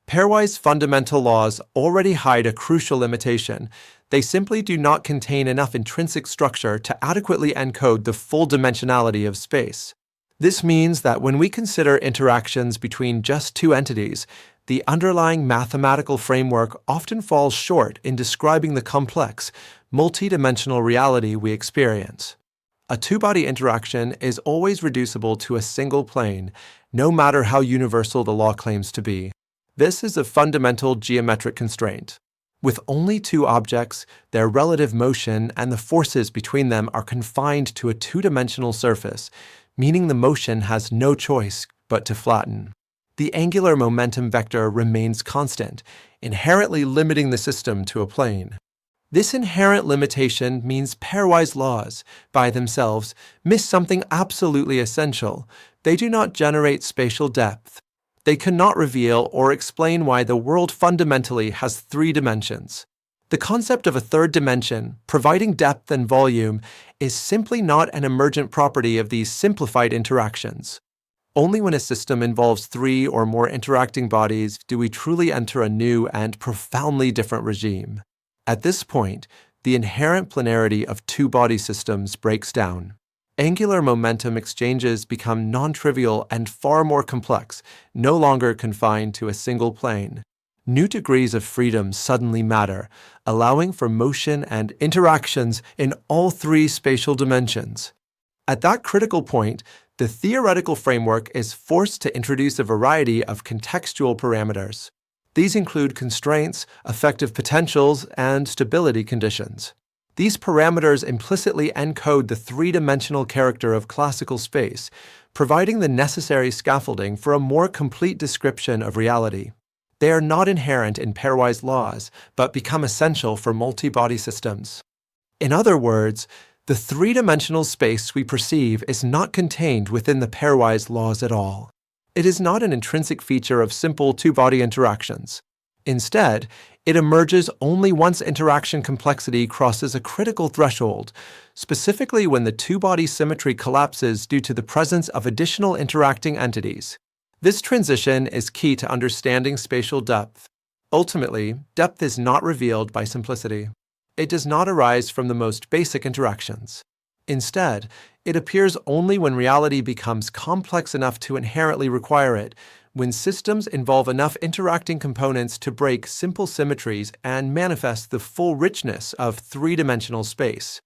Pairwise fundamental laws already hide a crucial limitation. They simply do not contain enough intrinsic structure to adequately encode the full dimensionality of space. This means that when we consider interactions between just two entities, the underlying mathematical framework often falls short in describing the complex, multidimensional reality we experience. A two-body interaction is always reducible to a single plane, no matter how universal the law claims to be. This is a fundamental geometric constraint. With only two objects, their relative motion and the forces between them are confined to a two-dimensional surface, meaning the motion has no choice but to flatten. The angular momentum vector remains constant, inherently limiting the system to a plane. This inherent limitation means pairwise laws, by themselves, miss something absolutely essential. They do not generate spatial depth. They cannot reveal or explain why the world fundamentally has three dimensions. The concept of a third dimension, providing depth and volume, is simply not an emergent property of these simplified interactions. Only when a system involves three or more interacting bodies do we truly enter a new and profoundly different regime. At this point, the inherent planarity of two-body systems breaks down. Angular momentum exchanges become non-trivial and far more complex, no longer confined to a single plane. New degrees of freedom suddenly matter, allowing for motion and interactions in all three spatial dimensions. At that critical point, the theoretical framework is forced to introduce a variety of contextual parameters. These include constraints, effective potentials, and stability conditions. These parameters implicitly encode the three-dimensional character of classical space, providing the necessary scaffolding for a more complete description of reality. They are not inherent in pairwise laws, but become essential for multi-body systems. In other words, the three-dimensional space we perceive is not contained within the pairwise laws at all. It is not an intrinsic feature of simple two-body interactions. Instead, it emerges only once interaction complexity crosses a critical threshold, specifically when the two-body symmetry collapses due to the presence of additional interacting entities. This transition is key to understanding spatial depth. Ultimately, depth is not revealed by simplicity. It does not arise from the most basic interactions. Instead, it appears only when reality becomes complex enough to inherently require it, when systems involve enough interacting components to break simple symmetries and manifest the full richness of three-dimensional space.